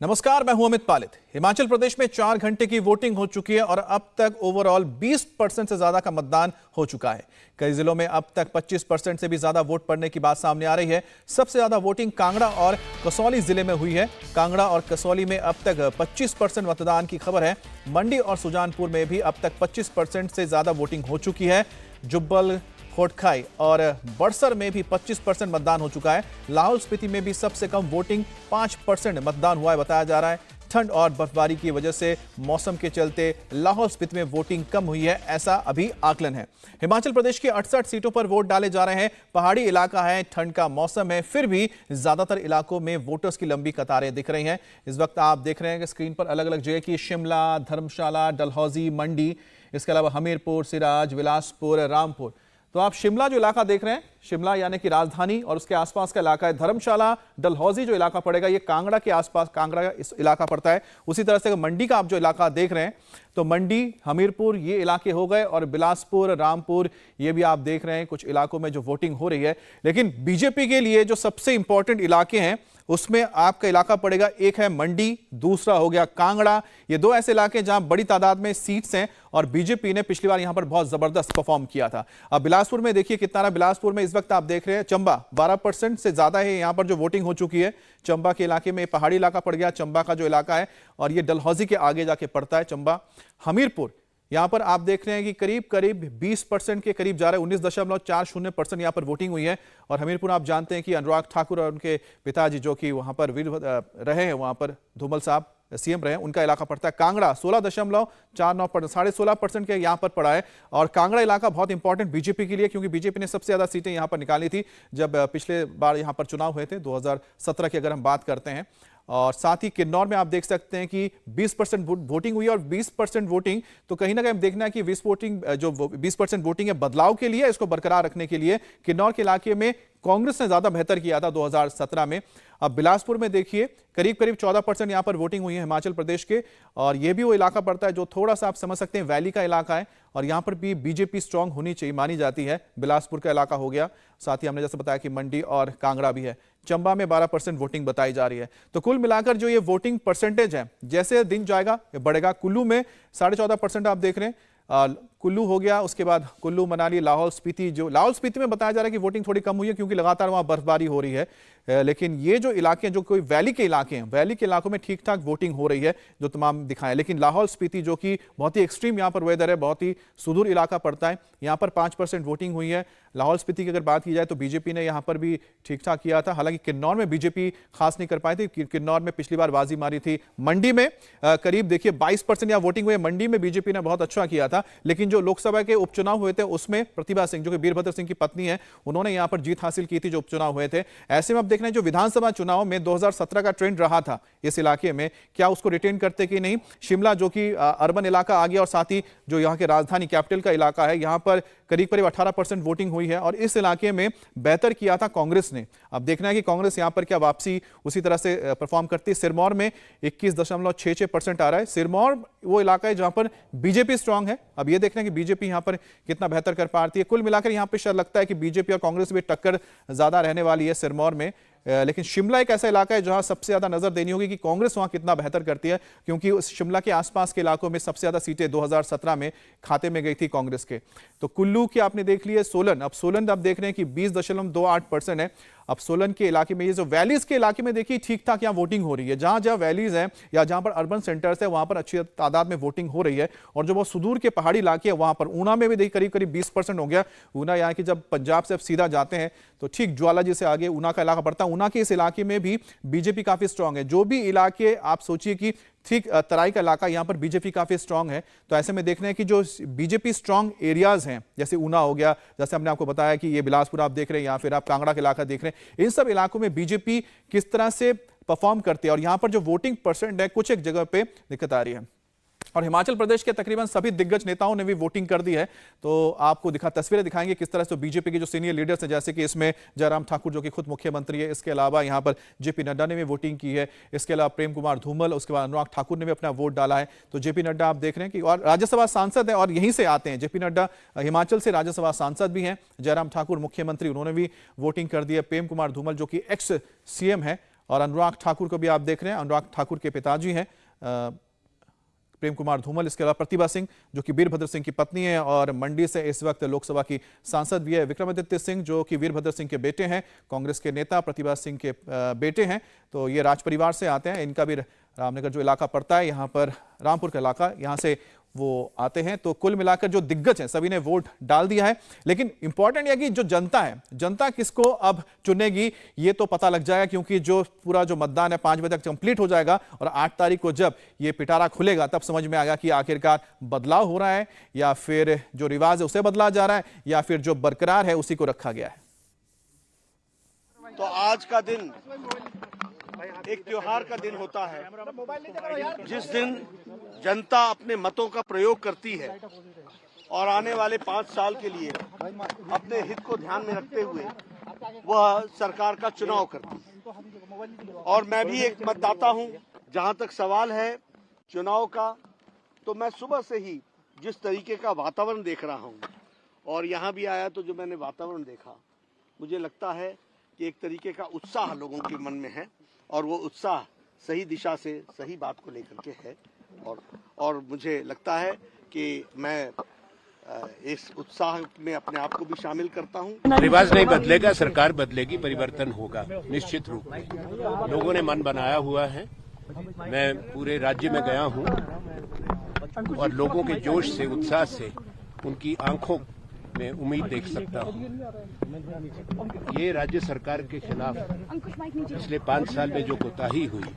नमस्कार, मैं हूं अमित पालित। हिमाचल प्रदेश में 4 घंटे की वोटिंग हो चुकी है और अब तक ओवरऑल 20% से ज्यादा का मतदान हो चुका है। कई जिलों में अब तक 25% से भी ज्यादा वोट पड़ने की बात सामने आ रही है। सबसे ज्यादा वोटिंग कांगड़ा और कसौली जिले में हुई है। कांगड़ा और कसौली में अब तक 25% मतदान की खबर है। मंडी और सुजानपुर में भी अब तक 25% से ज्यादा वोटिंग हो चुकी है। जुब्बल, कोटखाई और बड़सर में भी 25% मतदान हो चुका है। लाहौल स्पीति में भी सबसे कम वोटिंग 5% मतदान हुआ है बताया जा रहा है। ठंड और बर्फबारी की वजह से मौसम के चलते लाहौल स्पीति में वोटिंग कम हुई है, ऐसा अभी आकलन है। हिमाचल प्रदेश की 68 सीटों पर वोट डाले जा रहे हैं। पहाड़ी इलाका है, ठंड का मौसम है, फिर भी ज्यादातर इलाकों में वोटर्स की लंबी कतारें दिख रही हैं। इस वक्त आप देख रहे हैं कि स्क्रीन पर अलग अलग जगह की शिमला, धर्मशाला, डलहौजी, मंडी, इसके अलावा हमीरपुर, सिराज, बिलासपुर, रामपुर। तो आप शिमला जो इलाका देख रहे हैं, शिमला यानी कि राजधानी और उसके आसपास का इलाका है। धर्मशाला, डलहौजी जो इलाका पड़ेगा ये कांगड़ा के आसपास, कांगड़ा का इस इलाका पड़ता है। उसी तरह से मंडी का आप जो इलाका देख रहे हैं तो मंडी, हमीरपुर ये इलाके हो गए और बिलासपुर, रामपुर ये भी आप देख रहे हैं कुछ इलाकों में जो वोटिंग हो रही है। लेकिन बीजेपी के लिए जो सबसे इंपॉर्टेंट इलाके हैं उसमें आपका इलाका पड़ेगा, एक है मंडी, दूसरा हो गया कांगड़ा। ये दो ऐसे इलाके जहां बड़ी तादाद में सीट्स हैं और बीजेपी ने पिछली बार यहां पर बहुत जबरदस्त परफॉर्म किया था। अब बिलासपुर में देखिए कितना, बिलासपुर में इस वक्त आप देख रहे हैं चंबा 12% से ज्यादा है यहां पर जो वोटिंग हो चुकी है। चंबा के इलाके में पहाड़ी इलाका पड़ गया, चंबा का जो इलाका है, और ये डलहौजी के आगे जाके पड़ता है चंबा। हमीरपुर यहां पर आप देख रहे हैं कि करीब करीब 20% के करीब जा रहा है, 19.40% यहां पर वोटिंग हुई है। और हमीरपुर आप जानते हैं कि अनुराग ठाकुर और उनके पिताजी जो कि वहां पर रहे हैं, वहां पर धूमल साहब सीएम रहे हैं, उनका इलाका पड़ता है कांगड़ा। 16.49%, 16.5% के यहां पर पड़ा है। और कांगड़ा इलाका बहुत इंपॉर्टेंट बीजेपी के लिए, क्योंकि बीजेपी ने सबसे ज्यादा सीटें यहां पर निकाली थी जब पिछले बार यहां पर चुनाव हुए थे 2017 की अगर हम बात करते हैं। और साथ ही किन्नौर में आप देख सकते हैं कि 20% वोटिंग हुई है। और 20% वोटिंग तो कहीं ना कहीं देखना है कि 20% वोटिंग है बदलाव के लिए, इसको बरकरार रखने के लिए। किन्नौर के इलाके में कांग्रेस ने ज्यादा बेहतर किया था 2017 में। अब बिलासपुर में देखिए करीब करीब 14% यहां पर वोटिंग हुई है हिमाचल प्रदेश के। और यह भी वो इलाका पड़ता है जो थोड़ा सा आप समझ सकते हैं वैली का इलाका है, और यहां पर भी बीजेपी स्ट्रांग होनी चाहिए, मानी जाती है। बिलासपुर का इलाका हो गया। साथ ही हमने जैसे बताया कि मंडी और कांगड़ा भी है। चंबा में 12% वोटिंग बताई जा रही है। तो कुल मिलाकर जो ये वोटिंग परसेंटेज है, जैसे दिन जाएगा ये बढ़ेगा। कुल्लू में 14.5% आप देख रहे हैं, कुल्लू हो गया। उसके बाद कुल्लू, मनाली, लाहौल स्पीति, जो लाहौल स्पीति में बताया जा रहा है कि वोटिंग थोड़ी कम हुई है क्योंकि लगातार वहां बर्फबारी हो रही है। लेकिन ये जो इलाके हैं, जो कोई वैली के इलाके हैं, वैली के इलाकों में ठीक ठाक वोटिंग हो रही है जो तमाम दिखाएं। लेकिन लाहौल स्पीति जो कि बहुत ही एक्सट्रीम यहाँ पर वेदर है, बहुत ही सुदूर इलाका पड़ता है, यहाँ पर 5% वोटिंग हुई है। लाहौल स्पीति की अगर बात की जाए तो बीजेपी ने यहाँ पर भी ठीक ठाक किया था। हालांकि किन्नौर में बीजेपी खास नहीं कर पाई थी, किन्नौर में पिछली बार बाजी मारी थी। मंडी में करीब देखिए 22% यहाँ वोटिंग हुई है। मंडी में बीजेपी ने बहुत अच्छा किया था। लेकिन जो लोकसभा के उपचुनाव हुए थे उसमें प्रतिभा सिंह जो कि वीरभद्र सिंह की पत्नी है, उन्होंने यहाँ पर जीत हासिल की थी जो उपचुनाव हुए थे। ऐसे में अब देखना है जो विधानसभा चुनाव में 2017 का ट्रेंड रहा था इस इलाके में, क्या उसको रिटेन करते कि नहीं। शिमला जो कि अर्बन इलाका आ गया, और साथ ही जो यहाँ के राजधानी कैपिटल का इलाका है, यहाँ पर करीब करीब 18% वोटिंग हुई है। और इस इलाके में बेहतर किया था कांग्रेस ने। अब देखना है कि कांग्रेस यहाँ पर क्या वापसी उसी तरह से परफॉर्म करती है। सिरमौर में 21.66% आ रहा है। सिरमौर वो इलाका है जहां पर बीजेपी स्ट्रांग है। अब ये देखना है कि बीजेपी यहां पर कितना बेहतर कर पाती है। कुल मिलाकर यहां पर शायद लगता है कि बीजेपी और कांग्रेस में टक्कर ज्यादा रहने वाली है सिरमौर में। लेकिन शिमला एक ऐसा इलाका है जहां सबसे ज्यादा नजर देनी होगी कि कांग्रेस वहां कितना बेहतर करती है, क्योंकि उस शिमला के आसपास के इलाकों में सबसे ज्यादा सीटें 2017 में खाते में गई थी कांग्रेस के। तो कुल्लू की आपने देख ली है। सोलन, अब सोलन आप देख रहे हैं कि 20.28% है। अब सोलन के इलाके में, ये जो वैलीज के इलाके में देखिए ठीक ठाक यहाँ वोटिंग हो रही है। जहां जहां वैलीज हैं या जहां पर अर्बन सेंटर्स है वहां पर अच्छी तादाद में वोटिंग हो रही है। और जो बहुत सुदूर के पहाड़ी इलाके हैं वहां पर, ऊना में भी देखिए करीब करीब 20% हो गया। ऊना यहाँ की जब पंजाब से सीधा जाते हैं तो ठीक ज्वाला जी से आगे ऊना का इलाका पड़ता है। ऊना के इस इलाके में भी बीजेपी काफी स्ट्रांग है। जो भी इलाके आप सोचिए कि ठीक तराई का इलाका, यहां पर बीजेपी काफी स्ट्रांग है। तो ऐसे में देखना है कि जो बीजेपी स्ट्रांग एरियाज हैं, जैसे ऊना हो गया, जैसे हमने आपको बताया कि ये बिलासपुर आप देख रहे हैं, या फिर आप कांगड़ा का इलाका देख रहे हैं, इन सब इलाकों में बीजेपी किस तरह से परफॉर्म करती है। और यहां पर जो वोटिंग परसेंट है कुछ एक जगह पे दिक्कत आ रही है। और हिमाचल प्रदेश के तकरीबन सभी दिग्गज नेताओं ने भी वोटिंग कर दी है। तो आपको तस्वीरें दिखाएंगे किस तरह से बीजेपी के जो सीनियर लीडर्स हैं, जैसे कि इसमें जयराम ठाकुर जो कि खुद मुख्यमंत्री है, इसके अलावा यहां पर जेपी नड्डा ने भी वोटिंग की है, इसके अलावा प्रेम कुमार धूमल, उसके बाद अनुराग ठाकुर ने भी अपना वोट डाला है। तो जेपी नड्डा आप देख रहे हैं कि और राज्यसभा सांसद है और यहीं से आते हैं। जेपी नड्डा हिमाचल से राज्यसभा सांसद भी हैं। जयराम ठाकुर मुख्यमंत्री, उन्होंने भी वोटिंग कर दी है। प्रेम कुमार धूमल जो कि एक्स सीएम है और अनुराग ठाकुर को भी आप देख रहे हैं। अनुराग ठाकुर के पिताजी हैं प्रेम कुमार धूमल, इसके अलावा प्रतिभा सिंह जो कि वीरभद्र सिंह की पत्नी है और मंडी से इस वक्त लोकसभा की सांसद भी है। विक्रमादित्य सिंह जो कि वीरभद्र सिंह के बेटे हैं, कांग्रेस के नेता प्रतिभा सिंह के बेटे हैं, तो ये राज परिवार से आते हैं। इनका भी रामनगर जो इलाका पड़ता है, यहाँ पर रामपुर का इलाका, यहाँ से वो आते हैं। तो कुल मिलाकर जो दिग्गज हैं सभी ने वोट डाल दिया है। लेकिन इंपॉर्टेंट यह कि जो जनता है, जनता किसको अब चुनेगी ये तो पता लग जाएगा, क्योंकि जो पूरा जो मतदान है 5 बजे तक कंप्लीट हो जाएगा और 8 तारीख को जब ये पिटारा खुलेगा तब समझ में आएगा कि आखिरकार बदलाव हो रहा है या फिर जो रिवाज है उसे बदला जा रहा है या फिर जो बरकरार है उसी को रखा गया है। तो आज का दिन एक त्योहार का दिन होता है, जिस दिन जनता अपने मतों का प्रयोग करती है और आने वाले 5 साल के लिए अपने हित को ध्यान में रखते हुए वह सरकार का चुनाव करती है। और मैं भी एक मतदाता हूं। जहां तक सवाल है चुनाव का, तो मैं सुबह से ही जिस तरीके का वातावरण देख रहा हूं और यहां भी आया तो जो मैंने वातावरण देखा, मुझे लगता है कि एक तरीके का उत्साह लोगों के मन में है और वो उत्साह सही दिशा से सही बात को लेकर के है। और मुझे लगता है कि मैं इस उत्साह में अपने आप को भी शामिल करता हूं। रिवाज नहीं बदलेगा, सरकार बदलेगी, परिवर्तन होगा निश्चित रूप में। लोगों ने मन बनाया हुआ है। मैं पूरे राज्य में गया हूं और लोगों के जोश से, उत्साह से, उनकी आंखों में उम्मीद देख सकता हूं। ये राज्य सरकार के खिलाफ पिछले 5 साल में जो कोताही हुई,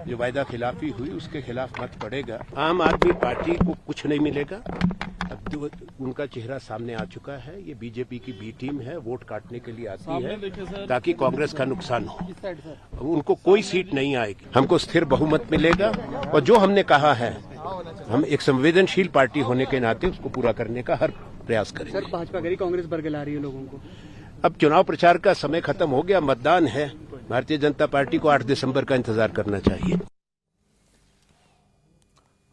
जो वायदा खिलाफी हुई, उसके खिलाफ मत पड़ेगा। आम आदमी पार्टी को कुछ नहीं मिलेगा। अब तो उनका चेहरा सामने आ चुका है। ये बीजेपी की बी टीम है, वोट काटने के लिए आती है ताकि कांग्रेस का नुकसान हो। उनको कोई सीट नहीं आएगी। हमको स्थिर बहुमत मिलेगा और जो हमने कहा है, हम एक संवेदनशील पार्टी होने के नाते उसको पूरा करने का हर प्रयास करेंगे। सर, भाजपा कह रही कांग्रेस बरगला रही है लोगों को। अब चुनाव प्रचार का समय खत्म हो गया, मतदान है। भारतीय जनता पार्टी को 8 दिसंबर का इंतजार करना चाहिए।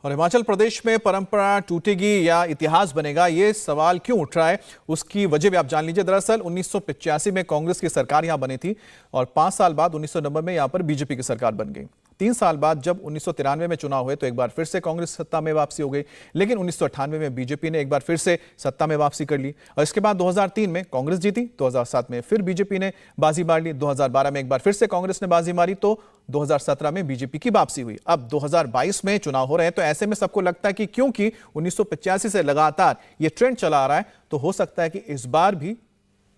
और हिमाचल प्रदेश में परंपरा टूटेगी या इतिहास बनेगा, ये सवाल क्यों उठ रहा है, उसकी वजह भी आप जान लीजिए। दरअसल 1985 में कांग्रेस की सरकार यहां बनी थी और 5 साल बाद 1990 में यहां पर बीजेपी की सरकार बन गई। 3 साल बाद जब 1993 में चुनाव हुए तो एक बार फिर से कांग्रेस सत्ता में वापसी हो गई, लेकिन 1998 में बीजेपी ने एक बार फिर से सत्ता में वापसी कर ली और इसके बाद 2003 में कांग्रेस जीती, 2007 में फिर बीजेपी ने बाजी मार ली, 2012 में एक बार फिर से कांग्रेस ने बाजी मारी, तो 2017 में बीजेपी की वापसी हुई। अब 2022 में चुनाव हो रहे हैं, तो ऐसे में सबको लगता है कि क्योंकि 1985 से लगातार ये ट्रेंड चला आ रहा है, तो हो सकता है कि इस बार भी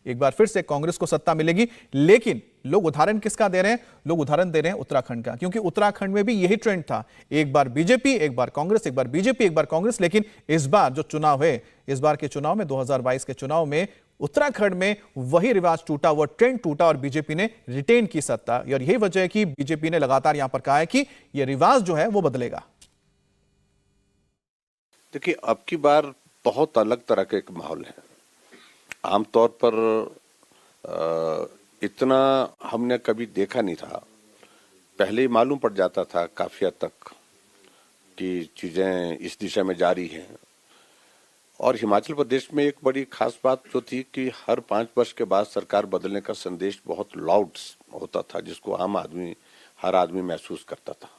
एक बार फिर से कांग्रेस को सत्ता मिलेगी। लेकिन लोग उदाहरण किसका दे रहे हैं? लोग उदाहरण दे रहे हैं उत्तराखंड का, क्योंकि उत्तराखंड में भी यही ट्रेंड था, एक बार बीजेपी, एक बार कांग्रेस, एक बार बीजेपी, एक बार कांग्रेस। लेकिन इस बार जो चुनाव है, इस बार के चुनाव में 2022 के चुनाव में उत्तराखंड में वही रिवाज टूटा, वो ट्रेंड टूटा और बीजेपी ने रिटेन की सत्ता। और यही वजह है कि बीजेपी ने लगातार यहां पर कहा है कि यह रिवाज जो है वो बदलेगा। देखिए, अब की बार बहुत अलग तरह का एक माहौल है। आमतौर पर इतना हमने कभी देखा नहीं था। पहले ही मालूम पड़ जाता था काफी हद तक कि चीजें इस दिशा में जारी हैं। और हिमाचल प्रदेश में एक बड़ी खास बात जो थी कि हर 5 वर्ष के बाद सरकार बदलने का संदेश बहुत लाउड होता था, जिसको आम आदमी, हर आदमी महसूस करता था।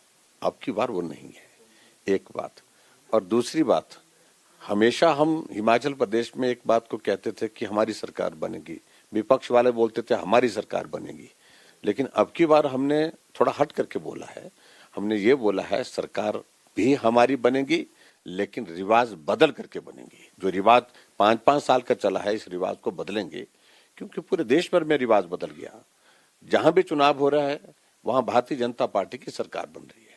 अब की बार वो नहीं है, एक बात। और दूसरी बात, हमेशा हम हिमाचल प्रदेश में एक बात को कहते थे कि हमारी सरकार बनेगी, विपक्ष वाले बोलते थे हमारी सरकार बनेगी। लेकिन अब की बार हमने थोड़ा हट करके बोला है। हमने ये बोला है सरकार भी हमारी बनेगी, लेकिन रिवाज बदल करके बनेगी। जो रिवाज 5-5 साल का चला है, इस रिवाज को बदलेंगे, क्योंकि पूरे देश भर में रिवाज बदल गया। जहां भी चुनाव हो रहा है वहां भारतीय जनता पार्टी की सरकार बन रही है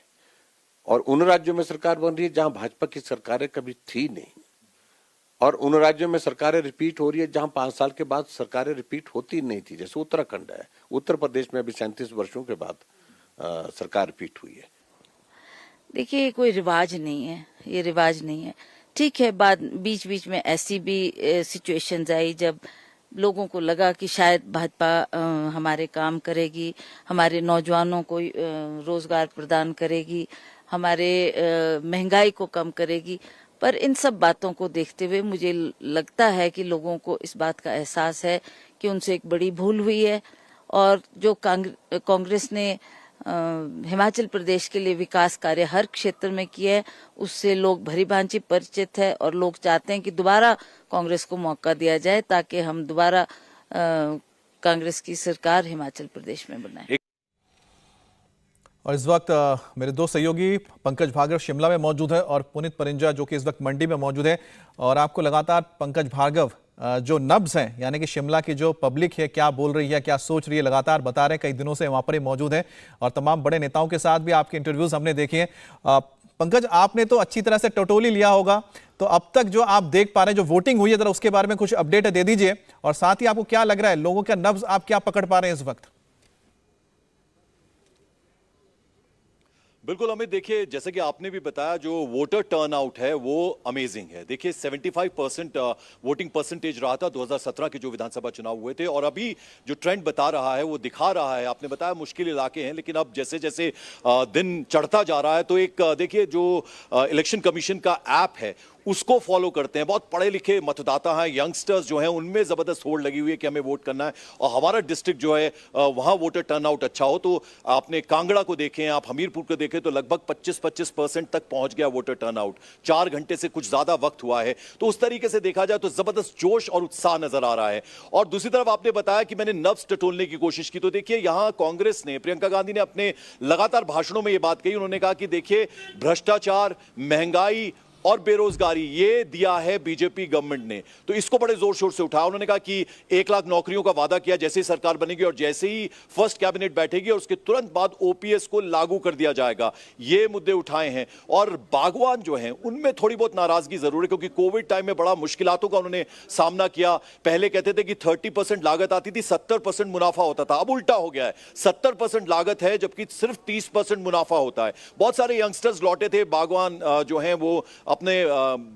और उन राज्यों में सरकार बन रही है जहां भाजपा की सरकारें कभी थी नहीं, और उन राज्यों में सरकारें रिपीट हो रही है जहां 5 साल के बाद सरकारें रिपीट होती नहीं थी। जैसे उत्तराखंड है, उत्तर प्रदेश में अभी 37 वर्षों के बाद सरकार रिपीट हुई है। देखिए, कोई रिवाज नहीं है, ये रिवाज नहीं है। ठीक है, बाद बीच बीच में ऐसी भी सिचुएशंस आई जब लोगों को लगा कि शायद भाजपा हमारे काम करेगी, हमारे नौजवानों को रोजगार प्रदान करेगी, हमारे महंगाई को कम करेगी। पर इन सब बातों को देखते हुए मुझे लगता है कि लोगों को इस बात का एहसास है कि उनसे एक बड़ी भूल हुई है और जो कांग्रेस ने हिमाचल प्रदेश के लिए विकास कार्य हर क्षेत्र में किए हैं, उससे लोग भली भांति परिचित है और लोग चाहते हैं कि दोबारा कांग्रेस को मौका दिया जाए ताकि हम दोबारा कांग्रेस की सरकार हिमाचल प्रदेश में बनाए। और इस वक्त मेरे दो सहयोगी पंकज भार्गव शिमला में मौजूद है और पुनीत परिंजा जो कि इस वक्त मंडी में मौजूद है। और आपको लगातार पंकज भार्गव जो नब्ज हैं यानी कि शिमला की जो पब्लिक है क्या बोल रही है, क्या सोच रही है, लगातार बता रहे हैं, कई दिनों से वहां पर ही मौजूद है और तमाम बड़े नेताओं के साथ भी आपके इंटरव्यूज हमने देखे हैं। पंकज, आपने तो अच्छी तरह से टटोली लिया होगा, तो अब तक जो आप देख पा रहे हैं, जो वोटिंग हुई है, जरा उसके बारे में कुछ अपडेट दे दीजिए और साथ ही आपको क्या लग रहा है, लोगों का नब्ज आप क्या पकड़ पा रहे हैं इस वक्त? बिल्कुल अमित, देखिए जैसे कि आपने भी बताया, जो वोटर टर्नआउट है वो अमेजिंग है। देखिए 75% वोटिंग परसेंटेज रहा था 2017 के जो विधानसभा चुनाव हुए थे और अभी जो ट्रेंड बता रहा है वो दिखा रहा है। आपने बताया मुश्किल इलाके हैं, लेकिन अब जैसे जैसे दिन चढ़ता जा रहा है तो एक देखिए जो इलेक्शन कमीशन का ऐप है उसको फॉलो करते हैं। बहुत पढ़े लिखे मतदाता हैं, यंगस्टर्स जो हैं, उनमें जबरदस्त होड़ लगी हुई है कि हमें वोट करना है और हमारा डिस्ट्रिक्ट जो है वहां वोटर टर्नआउट अच्छा हो। तो आपने कांगड़ा को देखें, आप हमीरपुर को देखें तो लगभग 25% तक पहुंच गया वोटर टर्नआउट। 4 घंटे से कुछ ज्यादा वक्त हुआ है, तो उस तरीके से देखा जाए तो जबरदस्त जोश और उत्साह नजर आ रहा है। और दूसरी तरफ आपने बताया कि मैंने नब्ज टटोलने की कोशिश की, तो देखिए यहां कांग्रेस ने, प्रियंका गांधी ने अपने लगातार भाषणों में यह बात कही। उन्होंने कहा कि देखिए भ्रष्टाचार, महंगाई और बेरोजगारी ये दिया है बीजेपी गवर्नमेंट ने, तो इसको बड़े जोर शोर से उठाया। उन्होंने कहा कि 1 लाख नौकरियों का वादा किया जैसे ही सरकार बनेगी और जैसे ही फर्स्ट कैबिनेट बैठेगी और उसके तुरंत बाद ओपीएस को लागू कर दिया जाएगा। ये मुद्दे उठाए हैं। और बागवान जो हैं उनमें थोड़ी बहुत नाराजगी जरूर है, क्योंकि कोविड टाइम में बड़ा मुश्किलातों का उन्होंने सामना किया। पहले कहते थे कि 30% लागत आती थी, 70% मुनाफा होता था। अब उल्टा हो गया है, 70% लागत है जबकि सिर्फ 30% मुनाफा होता है। बहुत सारे यंगस्टर्स लौटे थे बागवान जो हैं वो अपने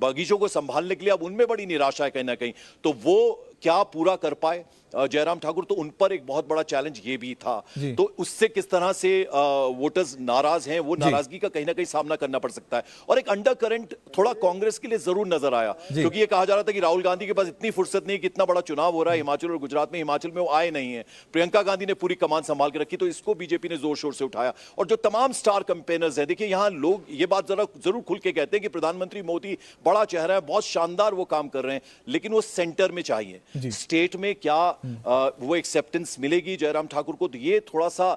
बगीचों को संभालने के लिए, अब उनमें बड़ी निराशा है कहीं ना कहीं। तो वो क्या पूरा कर पाए जयराम ठाकुर, तो उन पर एक बहुत बड़ा चैलेंज ये भी था। तो उससे किस तरह से वोटर्स नाराज हैं, वो नाराजगी का कहीं ना कहीं सामना करना पड़ सकता है। और एक अंडर करंट थोड़ा कांग्रेस के लिए जरूर नजर आया, क्योंकि ये कहा जा रहा था कि राहुल गांधी के पास इतनी फुर्सत नहीं कि इतना बड़ा चुनाव हो रहा है हिमाचल और गुजरात में, हिमाचल में वो आए नहीं है। प्रियंका गांधी ने पूरी कमान संभाल के रखी, तो इसको बीजेपी ने जोर शोर से उठाया। और जो तमाम स्टार कैंपेनर्स हैं, देखिए यहां लोग ये बात जरूर खुल के कहते हैं कि प्रधानमंत्री मोदी बड़ा चेहरा है, बहुत शानदार वो काम कर रहे हैं, लेकिन वो सेंटर में चाहिए। स्टेट में क्या वो एक्सेप्टेंस मिलेगी जयराम ठाकुर को, तो ये थोड़ा सा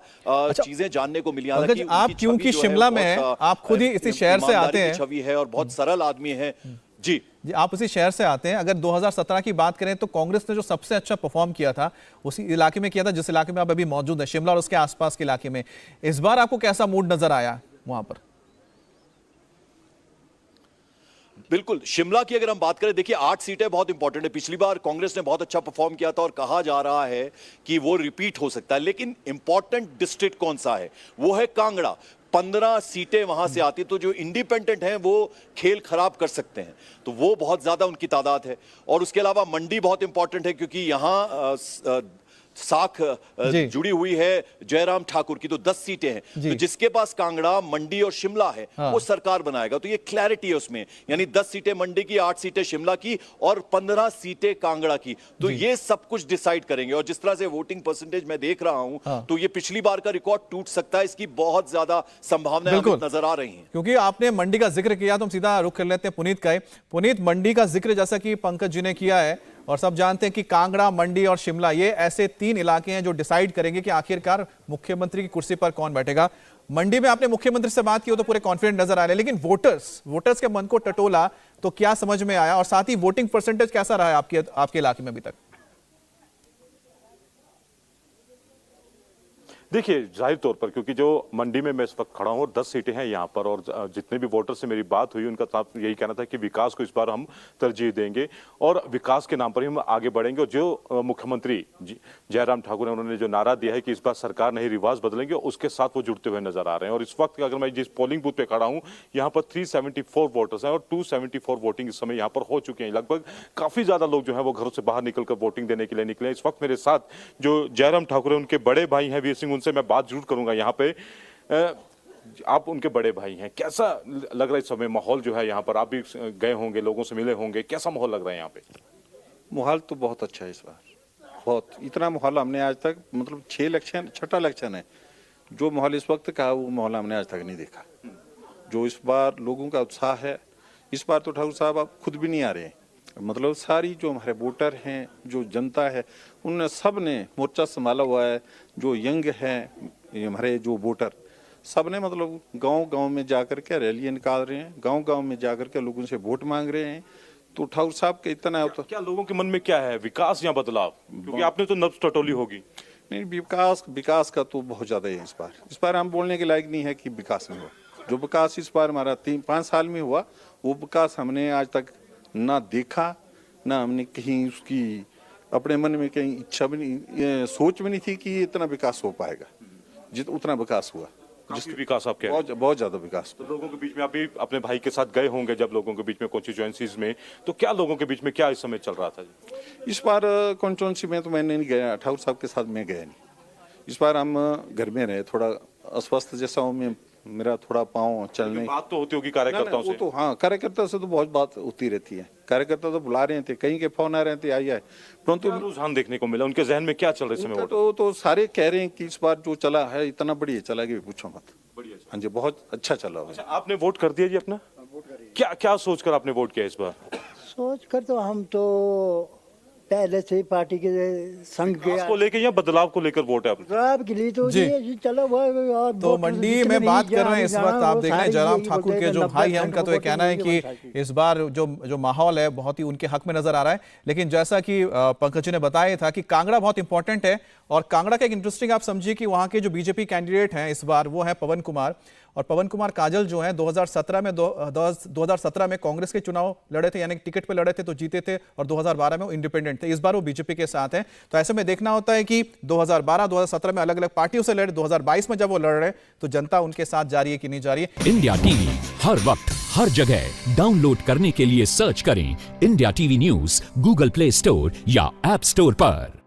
चीजें जानने को मिली। हालांकि आप क्योंकि शिमला में हैं, आप खुद ही इसी शहर से आते हैं, छवि है और बहुत सरल आदमी है। जी, आप उसी शहर से आते हैं। अगर 2017 की बात करें तो कांग्रेस ने जो सबसे अच्छा परफॉर्म किया था उसी इलाके में किया था जिस इलाके में आप अभी मौजूद है, शिमला और उसके आसपास के इलाके में। इस बार आपको कैसा मूड नजर आया वहां पर? बिल्कुल, शिमला की अगर हम बात करें, देखिए 8 सीटें बहुत इंपॉर्टेंट है। पिछली बार कांग्रेस ने बहुत अच्छा परफॉर्म किया था और कहा जा रहा है कि वो रिपीट हो सकता है, लेकिन इंपॉर्टेंट डिस्ट्रिक्ट कौन सा है, वो है कांगड़ा। 15 सीटें वहां से आती, तो जो इंडिपेंडेंट हैं वो खेल खराब कर सकते हैं, तो वो बहुत ज्यादा उनकी तादाद है। और उसके अलावा मंडी बहुत इंपॉर्टेंट है, क्योंकि यहां साख जुड़ी हुई है जयराम ठाकुर की, तो 10 सीटें हैं। तो जिसके पास कांगड़ा, मंडी और शिमला है वो सरकार बनाएगा, तो ये क्लैरिटी है उसमें। यानी 10 सीटें मंडी की, 8 सीटें शिमला की और 15 सीटें कांगड़ा की, तो ये सब कुछ डिसाइड करेंगे। और जिस तरह से वोटिंग परसेंटेज मैं देख रहा हूं, तो ये पिछली बार का रिकॉर्ड टूट सकता है, इसकी बहुत ज्यादा संभावनाएं नजर आ रही हैं। क्योंकि आपने मंडी का जिक्र किया तो हम सीधा रुख कर लेते हैं पुनीत का। पुनीत, मंडी का जिक्र जैसा कि पंकज जी ने किया है और सब जानते हैं कि कांगड़ा, मंडी और शिमला ये ऐसे 3 इलाके हैं जो डिसाइड करेंगे कि आखिरकार मुख्यमंत्री की कुर्सी पर कौन बैठेगा। मंडी में आपने मुख्यमंत्री से बात की हो तो पूरे कॉन्फिडेंट नजर आ रहे हैं, लेकिन वोटर्स के मन को टटोला तो क्या समझ में आया और साथ ही वोटिंग परसेंटेज कैसा रहा है आपके इलाके में अभी तक? देखिए, जाहिर तौर पर क्योंकि जो मंडी में मैं इस वक्त खड़ा हूं और 10 सीटें हैं यहाँ पर, और जितने भी वोटर से मेरी बात हुई उनका साफ यही कहना था कि विकास को इस बार हम तरजीह देंगे और विकास के नाम पर ही हम आगे बढ़ेंगे। और जो मुख्यमंत्री जयराम ठाकुर ने उन्होंने जो नारा दिया है कि इस बार सरकार नहीं रिवाज बदलेंगे, उसके साथ वो जुड़ते हुए नजर आ रहे हैं। और इस वक्त अगर मैं जिस पोलिंग बूथ पे खड़ा हूँ यहाँ पर 374 वोटर्स हैं और 274 वोटिंग इस समय यहाँ पर हो चुके हैं। लगभग काफी ज्यादा लोग जो है वो घरों से बाहर निकलकर वोटिंग देने के लिए निकले। इस वक्त मेरे साथ जो जयराम ठाकुर है उनके बड़े भाई हैं वीर सिंह, उनसे मैं बात जरूर करूंगा यहाँ पे। आप उनके बड़े भाई हैं, कैसा लग रहा है इस समय माहौल जो है यहाँ पर? आप भी गए होंगे, लोगों से मिले होंगे, कैसा माहौल लग रहा है यहाँ पे? माहौल तो बहुत अच्छा है इस बार, बहुत। इतना माहौल हमने आज तक, मतलब 6 इलेक्शन, छठा इलेक्शन है जो माहौल इस वक्त का है वो माहौल हमने आज तक नहीं देखा। जो इस बार लोगों का उत्साह है, इस बार तो ठाकुर साहब आप खुद भी नहीं आ रहे हैं, मतलब सारी जो हमारे वोटर हैं, जो जनता है, उन सब ने मोर्चा संभाला हुआ है। जो यंग हैं हमारे जो वोटर, सब ने मतलब गांव-गांव में जाकर के रैलियां निकाल रहे हैं, गांव-गांव में जाकर के लोगों से वोट मांग रहे हैं। तो ठाकुर साहब के इतना है तो क्या लोगों के मन में क्या है, विकास या बदलाव? क्योंकि आपने तो नब्ज टटोली होगी। नहीं, विकास का तो बहुत ज्यादा है इस बार हम बोलने के लायक नहीं है कि विकास नहीं हुआ। जो विकास इस बार हमारा 3-5 साल में हुआ, वो विकास हमने आज तक ना देखा, ना हमने कहीं उसकी अपने मन में कहीं इच्छा भी नहीं, सोच भी नहीं थी कि इतना विकास हो पाएगा। उतना विकास हुआ, जिस विकास आप कह रहे हैं। बहुत ज्यादा विकास। तो लोगों के बीच में आप भी अपने भाई के साथ गए होंगे, जब लोगों के बीच में कॉन्स्टिट्यूएंसीज में, तो क्या लोगों के बीच में क्या इस समय चल रहा था जी? इस बार कॉन्स्टिट्यूएंसी में तो मैंने नहीं गया, ठाकुर साहब के साथ मैं गया नहीं। इस बार हम घर में रहे, थोड़ा अस्वस्थ जैसा हूँ मैं, मेरा थोड़ा पाँव चलने। बात तो होती होगी कार्यकर्ताओं से। तो हाँ, कार्यकर्ता से तो बहुत बात होती रहती है। कार्यकर्ता तो बुला रहे थे, कहीं के फोन आ रहे थे, आइए, परंतु रुझान देखने को मिला, उनके जहन में क्या चल रहा है इस समय? तो सारे कह रहे हैं कि इस बार जो चला है इतना बढ़िया चला कि पूछो मत। हाँ जी, बहुत अच्छा चला हुआ। अच्छा, आपने वोट कर दिया जी अपना? क्या क्या सोचकर आपने वोट किया इस बार? सोच कर तो हम तो पहले से ही पार्टी के संग के विकास को लेकर या बदलाव को लेकर वोट है आपका? बदलाव के लिए तो जी। ये चलो वो और तो वोट मंडी जितने में नहीं बात कर रहे हैं इस जाना, वक्त, आप वो देख रहे हैं सारे जयराम यही ठाकुर बोलते के हैं जो 90% भाई हैं, उनका तो ये कहना है कि वोटिंग इस बार जो माहौल है बहुत ही उनके हक में नजर आ रहा है। लेकिन जैसा कि पंकज जी ने बताया था कि कांगड़ा बहुत इंपॉर्टेंट है, और कांगड़ा का एक इंटरेस्टिंग आप समझिए कि वहां के जो बीजेपी कैंडिडेट हैं इस बार वो है पवन कुमार, और पवन कुमार काजल जो हैं 2017 में कांग्रेस के चुनाव लड़े थे, यानी टिकट पे लड़े थे तो जीते थे, और 2012 में वो इंडिपेंडेंट थे। इस बार वो बीजेपी के साथ हैं। तो ऐसे में देखना होता है कि 2012-2017 में अलग अलग पार्टियों से लड़े, 2022 में जब वो लड़ रहे तो जनता उनके साथ जा रही है कि नहीं जा रही है। इंडिया टीवी हर वक्त हर जगह डाउनलोड करने के लिए सर्च करें India TV news Google play store या ऐप स्टोर पर।